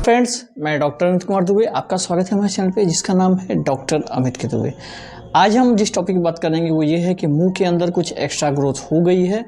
Friends, मैं doctor Amit Kumar Dubey. आपका स्वागत है हमारे चैनल पे जिसका नाम है डॉक्टर अमित के दुबे। आज हम जिस टॉपिक की बात करेंगे वो ये है कि मुंह के अंदर कुछ एक्स्ट्रा ग्रोथ हो गई है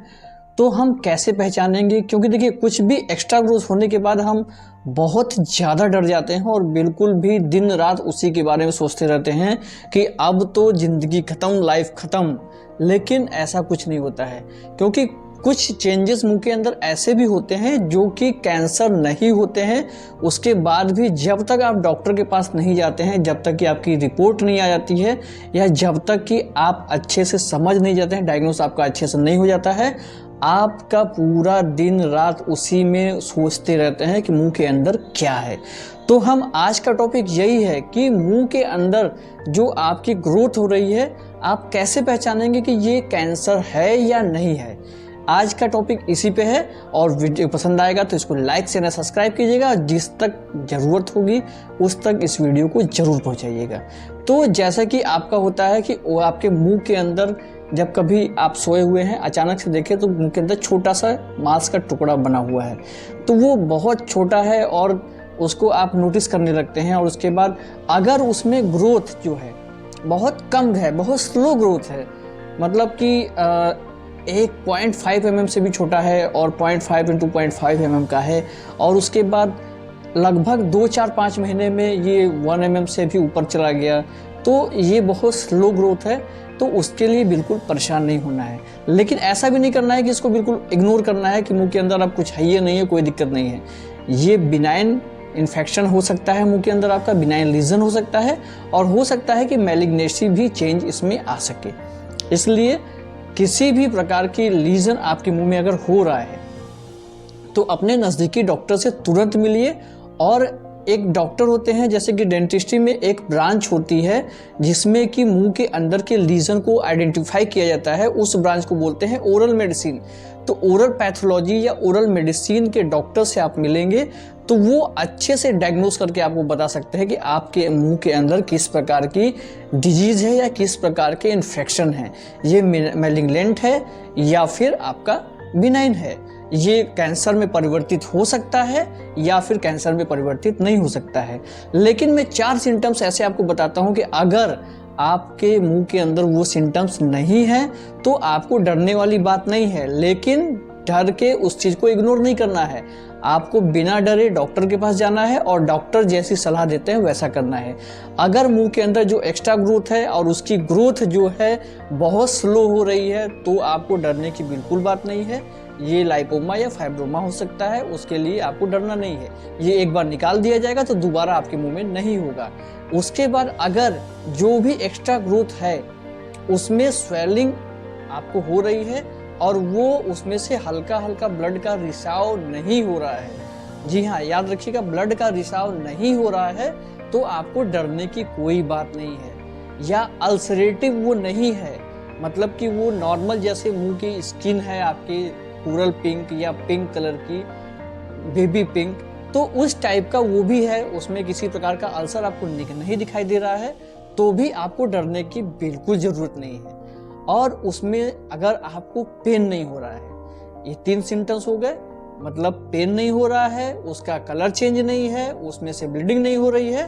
तो हम कैसे पहचानेंगे। क्योंकि देखिए, कुछ भी एक्स्ट्रा ग्रोथ होने के बाद हम बहुत ज़्यादा डर जाते हैं और बिल्कुल भी दिन रात उसी के बारे में सोचते रहते हैं कि अब तो ज़िंदगी ख़त्म, लाइफ ख़त्म। लेकिन ऐसा कुछ नहीं होता है, क्योंकि कुछ चेंजेस मुंह के अंदर ऐसे भी होते हैं जो कि कैंसर नहीं होते हैं। उसके बाद भी जब तक आप डॉक्टर के पास नहीं जाते हैं, जब तक कि आपकी रिपोर्ट नहीं आ जाती है, या जब तक कि आप अच्छे से समझ नहीं जाते हैं, डायग्नोस आपका अच्छे से नहीं हो जाता है, आपका पूरा दिन रात उसी में सोचते रहते हैं कि मुंह के अंदर क्या है। तो हम आज का टॉपिक यही है कि मुंह के अंदर जो आपकी ग्रोथ हो रही है, आप कैसे पहचानेंगे कि ये कैंसर है या नहीं है। आज का टॉपिक इसी पे है। और वीडियो पसंद आएगा तो इसको लाइक शेयर सब्सक्राइब कीजिएगा। जिस तक ज़रूरत होगी उस तक इस वीडियो को ज़रूर पहुंचाइएगा। तो जैसा कि आपका होता है कि वो आपके मुंह के अंदर जब कभी आप सोए हुए हैं, अचानक से देखें तो मुंह के अंदर छोटा सा मांस का टुकड़ा बना हुआ है, तो वो बहुत छोटा है और उसको आप नोटिस करने लगते हैं। और उसके बाद अगर उसमें ग्रोथ जो है बहुत कम है, बहुत स्लो ग्रोथ है, मतलब कि 1.5 mm से भी छोटा है और 0.5 into 0.5 mm का है, और उसके बाद लगभग 2-4-5 महीने में ये 1 mm से भी ऊपर चला गया, तो ये बहुत स्लो ग्रोथ है। तो उसके लिए बिल्कुल परेशान नहीं होना है। लेकिन ऐसा भी नहीं करना है कि इसको बिल्कुल इग्नोर करना है कि मुंह के अंदर अब कुछ है ही नहीं है, कोई दिक्कत नहीं है। ये बिनाइन इन्फेक्शन हो सकता है, मुंह के अंदर आपका बिनाइन लीजन हो सकता है, और हो सकता है कि मैलिग्नेसी भी चेंज इसमें आ सके। इसलिए किसी भी प्रकार की लीजन आपके मुंह में अगर हो रहा है तो अपने नज़दीकी डॉक्टर से तुरंत मिलिए। और एक डॉक्टर होते हैं, जैसे कि डेंटिस्ट्री में एक ब्रांच होती है जिसमें कि मुंह के अंदर के लीजन को आइडेंटिफाई किया जाता है, उस ब्रांच को बोलते हैं ओरल मेडिसिन। तो ओरल पैथोलॉजी या ओरल मेडिसिन के डॉक्टर से आप मिलेंगे तो वो अच्छे से डायग्नोस करके आपको बता सकते हैं कि आपके मुंह के अंदर किस प्रकार की डिजीज है या किस प्रकार के इन्फेक्शन है। ये मैलिग्नेंट है या फिर आपका बिनाइन है। ये कैंसर में परिवर्तित हो सकता है या फिर कैंसर में परिवर्तित नहीं हो सकता है। लेकिन मैं 4 सिम्टम्स ऐसे आपको बताता हूँ कि अगर आपके मुंह के अंदर वो सिम्टम्स नहीं है तो आपको डरने वाली बात नहीं है। लेकिन डर के उस चीज़ को इग्नोर नहीं करना है, आपको बिना डरे डॉक्टर के पास जाना है और डॉक्टर जैसी सलाह देते हैं वैसा करना है। अगर मुंह के अंदर जो एक्स्ट्रा ग्रोथ है और उसकी ग्रोथ जो है बहुत स्लो हो रही है तो आपको डरने की बिल्कुल बात नहीं है। ये लाइपोमा या फाइब्रोमा हो सकता है, उसके लिए आपको डरना नहीं है। ये एक बार निकाल दिया जाएगा तो दोबारा आपके मुंह में नहीं होगा। उसके बाद अगर जो भी एक्स्ट्रा ग्रोथ है उसमें स्वेलिंग आपको हो रही है और वो उसमें से हल्का हल्का ब्लड का रिसाव नहीं हो रहा है, जी हाँ याद रखिएगा, ब्लड का रिसाव नहीं हो रहा है, तो आपको डरने की कोई बात नहीं है। या अल्सरेटिव वो नहीं है, मतलब कि वो नॉर्मल जैसे मुंह की स्किन है आपकी कोरल पिंक या पिंक कलर की, बेबी पिंक, तो उस टाइप का वो भी है, उसमें किसी प्रकार का अल्सर आपको नहीं दिखाई दे रहा है, तो भी आपको डरने की बिल्कुल ज़रूरत नहीं है। और उसमें अगर आपको पेन नहीं हो रहा है, ये 3 सिम्टम्स हो गए, मतलब पेन नहीं हो रहा है, उसका कलर चेंज नहीं है, उसमें से ब्लीडिंग नहीं हो रही है,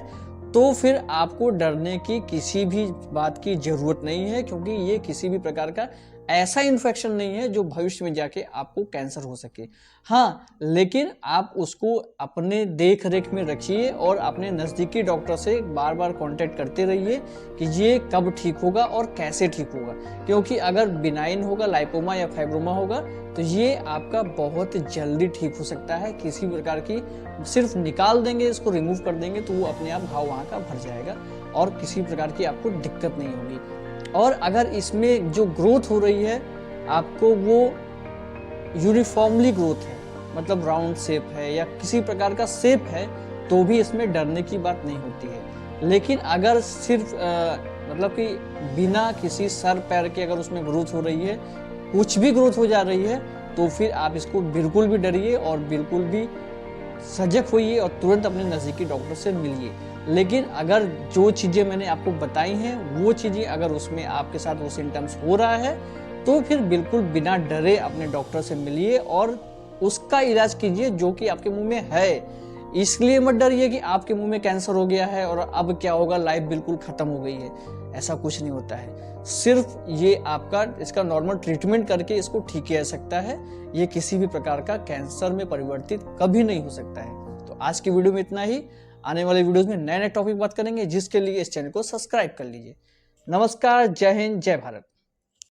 तो फिर आपको डरने की किसी भी बात की ज़रूरत नहीं है। क्योंकि ये किसी भी प्रकार का ऐसा इन्फेक्शन नहीं है जो भविष्य में जाके आपको कैंसर हो सके। हाँ, लेकिन आप उसको अपने देख रेख में रखिए और अपने नज़दीकी डॉक्टर से बार बार कांटेक्ट करते रहिए कि ये कब ठीक होगा और कैसे ठीक होगा। क्योंकि अगर बिनाइन होगा, लाइपोमा या फाइब्रोमा होगा, तो ये आपका बहुत जल्दी ठीक हो सकता है। किसी प्रकार की सिर्फ निकाल देंगे, इसको रिमूव कर देंगे तो वो अपने आप घाव वहाँ का भर जाएगा और किसी प्रकार की आपको दिक्कत नहीं होगी। और अगर इसमें जो ग्रोथ हो रही है आपको वो यूनिफॉर्मली ग्रोथ है, मतलब राउंड शेप है या किसी प्रकार का शेप है, तो भी इसमें डरने की बात नहीं होती है। लेकिन अगर सिर्फ मतलब कि बिना किसी सर पैर के अगर उसमें ग्रोथ हो रही है, कुछ भी ग्रोथ हो जा रही है, तो फिर आप इसको बिल्कुल भी डरिए और बिल्कुल भी सजग होइए और तुरंत अपने नज़दीकी डॉक्टर से मिलिए। लेकिन अगर जो चीज़ें मैंने आपको बताई हैं वो चीज़ें अगर उसमें आपके साथ वो सिम्टम्स हो रहा है तो फिर बिल्कुल बिना डरे अपने डॉक्टर से मिलिए और उसका इलाज कीजिए जो कि आपके मुंह में है। इसलिए मत डरिए कि आपके मुंह में कैंसर हो गया है और अब क्या होगा, लाइफ बिल्कुल खत्म हो गई है। ऐसा कुछ नहीं होता है। सिर्फ ये आपका इसका नॉर्मल ट्रीटमेंट करके इसको ठीक किया जा सकता है। ये किसी भी प्रकार का कैंसर में परिवर्तित कभी नहीं हो सकता है। तो आज की वीडियो में इतना ही। आने वाले वीडियोस में नए नए टॉपिक बात करेंगे, जिसके लिए इस चैनल को सब्सक्राइब कर लीजिए। नमस्कार, जय हिंद, जय भारत।